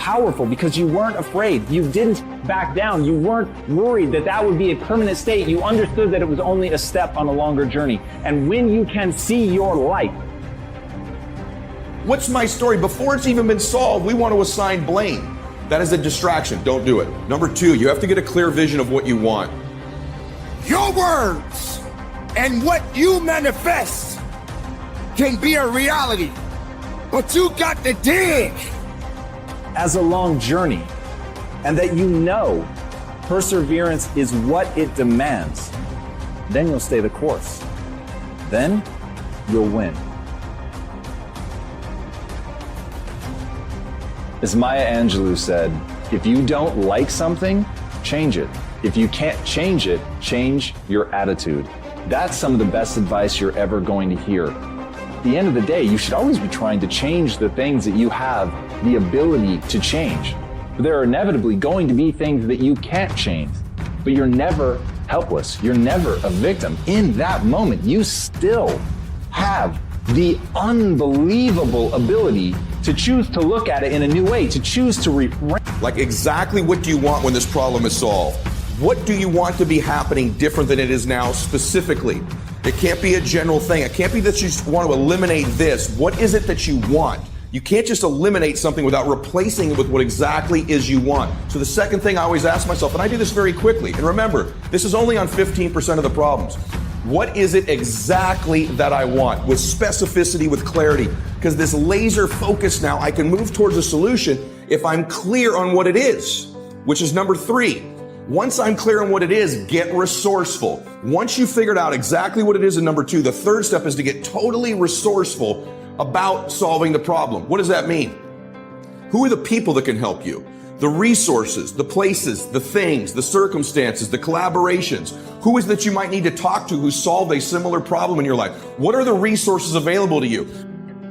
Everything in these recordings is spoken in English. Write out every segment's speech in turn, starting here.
powerful because you weren't afraid. You didn't back down. You weren't worried that that would be a permanent state. You understood that it was only a step on a longer journey. And when you can see your light. What's my story? Before it's even been solved, we want to assign blame. That is a distraction. Don't do it. Number 2, you have to get a clear vision of what you want. Your words and what you manifest can be a reality, but you got to dig. As a long journey, and that you know perseverance is what it demands, then you'll stay the course. Then you'll win. As Maya Angelou said, if you don't like something, change it. If you can't change it, change your attitude. That's some of the best advice you're ever going to hear. At the end of the day, you should always be trying to change the things that you have the ability to change. There are inevitably going to be things that you can't change, but you're never helpless. You're never a victim. In that moment, you still have the unbelievable ability to choose to look at it in a new way, to choose to reframe. Like, exactly what do you want when this problem is solved? What do you want to be happening different than it is now specifically? It can't be a general thing. It can't be that you just want to eliminate this. What is it that you want? You can't just eliminate something without replacing it with what exactly is you want. So the second thing I always ask myself, and I do this very quickly, and remember, this is only on 15% of the problems. What is it exactly that I want? With specificity, with clarity. Because this laser focus now, I can move towards a solution if I'm clear on what it is, which is number 3. Once I'm clear on what it is, get resourceful. Once you figured out exactly what it is in number 2, the third step is to get totally resourceful about solving the problem. What does that mean? Who are the people that can help you? The resources, the places, the things, the circumstances, the collaborations. Who is that you might need to talk to who solved a similar problem in your life? What are the resources available to you?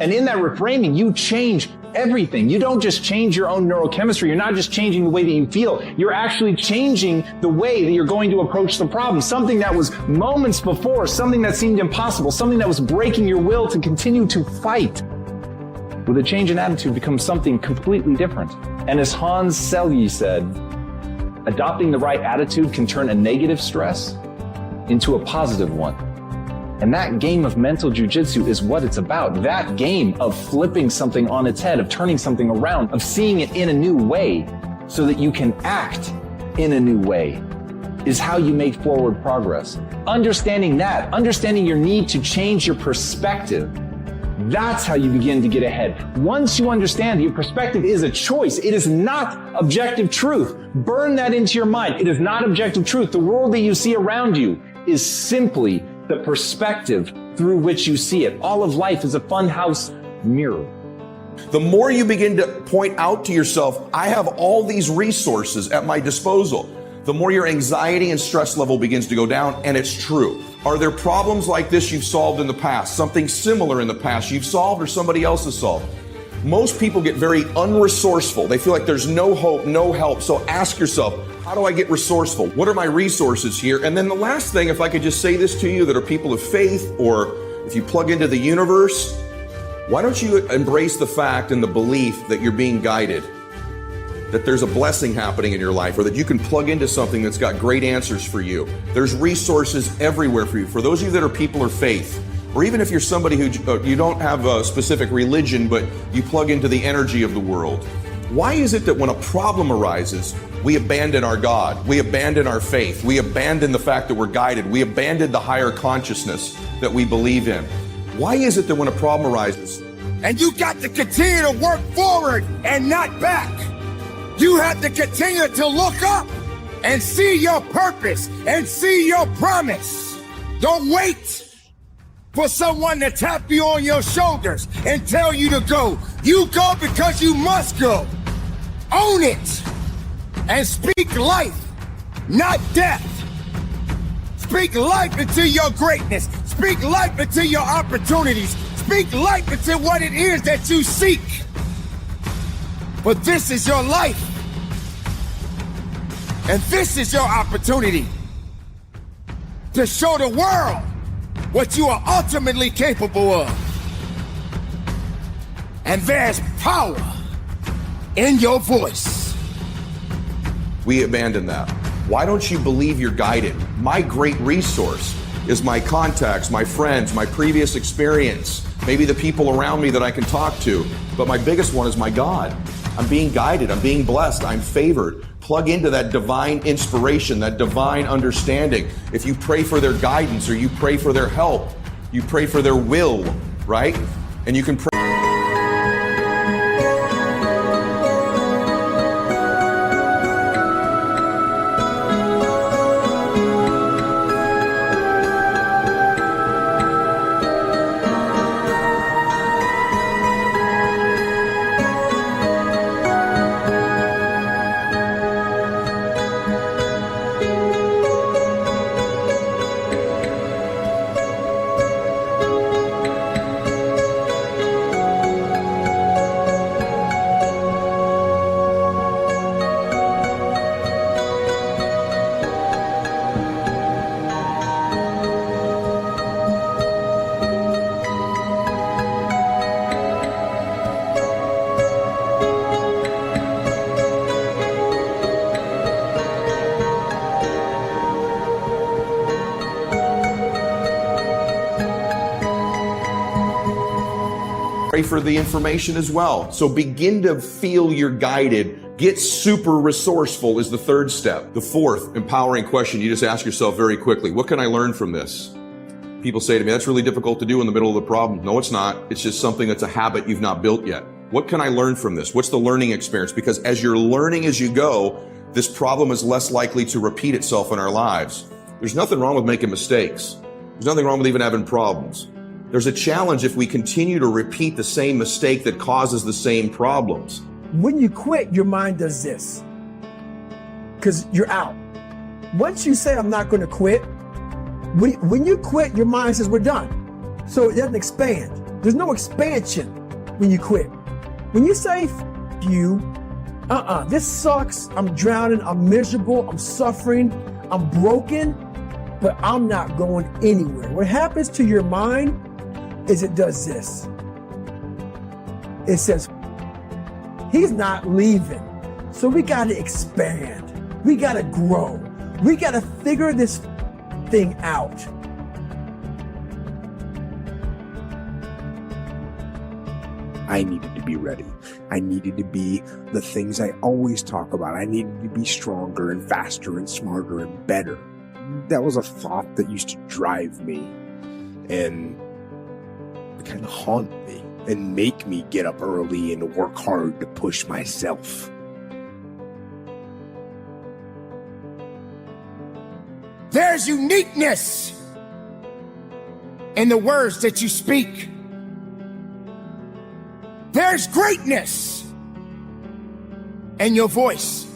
And in that reframing, you change everything. You don't just change your own neurochemistry. You're not just changing the way that you feel. You're actually changing the way that you're going to approach the problem. Something that was moments before, something that seemed impossible, something that was breaking your will to continue to fight. With a change in attitude becomes something completely different. And as Hans Selye said, adopting the right attitude can turn a negative stress into a positive one. And that game of mental jujitsu is what it's about. That game of flipping something on its head, of turning something around, of seeing it in a new way so that you can act in a new way is how you make forward progress. Understanding that, understanding your need to change your perspective, that's how you begin to get ahead. Once you understand that your perspective is a choice, it is not objective truth. Burn that into your mind. It is not objective truth. The world that you see around you is simply the perspective through which you see it. All of life is a funhouse mirror. The more you begin to point out to yourself, I have all these resources at my disposal, the more your anxiety and stress level begins to go down, and it's true. Are there problems like this you've solved in the past? Something similar in the past you've solved or somebody else has solved? Most people get very unresourceful. They feel like there's no hope, no help. So ask yourself, how do I get resourceful? What are my resources here? And then the last thing, if I could just say this to you that are people of faith, or if you plug into the universe, why don't you embrace the fact and the belief that you're being guided, that there's a blessing happening in your life, or that you can plug into something that's got great answers for you. There's resources everywhere for you. For those of you that are people of faith, or even if you're somebody who you don't have a specific religion, but you plug into the energy of the world, why is it that when a problem arises, we abandon our God, we abandon our faith, we abandon the fact that we're guided, we abandon the higher consciousness that we believe in? Why is it that when a problem arises, and you got to continue to work forward and not back, you have to continue to look up and see your purpose and see your promise. Don't wait for someone to tap you on your shoulders and tell you to go. You go because you must go. Own it and speak life, not death. Speak life into your greatness. Speak life into your opportunities. Speak life into what it is that you seek. But this is your life. And this is your opportunity to show the world what you are ultimately capable of. And there's power in your voice. We abandon that. Why don't you believe you're guided? My great resource is my contacts, my friends, my previous experience, maybe the people around me that I can talk to. But my biggest one is my God. I'm being guided. I'm being blessed. I'm favored. Plug into that divine inspiration, that divine understanding. If you pray for their guidance or you pray for their help, you pray for their will, right? And you can pray. Pray for the information as well. So begin to feel you're guided. Get super resourceful is the third step. The fourth empowering question you just ask yourself very quickly: what can I learn from this? People say to me, that's really difficult to do in the middle of the problem. No, it's not. It's just something that's a habit you've not built yet. What can I learn from this? What's the learning experience? Because as you're learning as you go, this problem is less likely to repeat itself in our lives. There's nothing wrong with making mistakes. There's nothing wrong with even having problems. There's a challenge if we continue to repeat the same mistake that causes the same problems. When you quit, your mind does this, because you're out. Once you say, I'm not going to quit, when you quit, your mind says, we're done. So it doesn't expand. There's no expansion when you quit. When you say, you, this sucks, I'm drowning, I'm miserable, I'm suffering, I'm broken, but I'm not going anywhere. What happens to your mind is it does this. It says, he's not leaving. So we got to expand. We got to grow. We got to figure this thing out. I needed to be ready. I needed to be the things I always talk about. I needed to be stronger and faster and smarter and better. That was a thought that used to drive me and kind of haunt me and make me get up early and work hard to push myself. There's uniqueness in the words that you speak. There's greatness in your voice.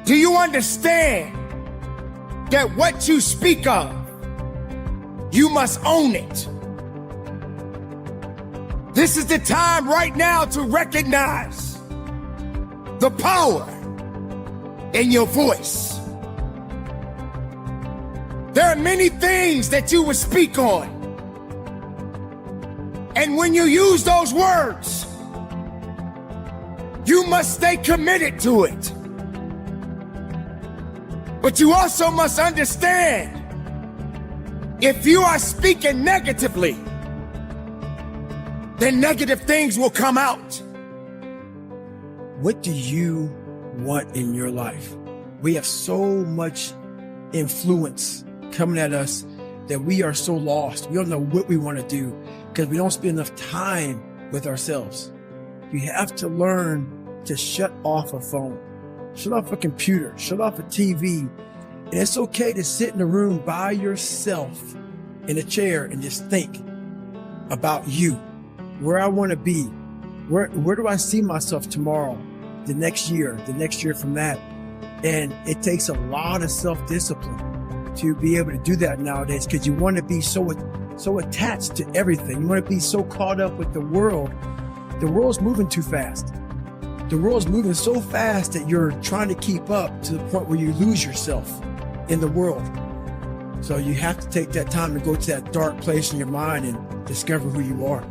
Do you understand that what you speak of, you must own it? This is the time right now to recognize the power in your voice. There are many things that you will speak on. And when you use those words, you must stay committed to it. But you also must understand, if you are speaking negatively, then negative things will come out. what do you want in your life? We have so much influence coming at us that we are so lost. We don't know what we want to do because we don't spend enough time with ourselves. You have to learn to shut off a phone, shut off a computer, shut off a TV. And it's okay to sit in a room by yourself in a chair and just think about you, where I want to be, where do I see myself tomorrow, the next year from that. And it takes a lot of self-discipline to be able to do that nowadays because you want to be so attached to everything. You want to be so caught up with the world. The world's moving too fast. The world's moving so fast that you're trying to keep up to the point where you lose yourself in the world. So you have to take that time to go to that dark place in your mind and discover who you are.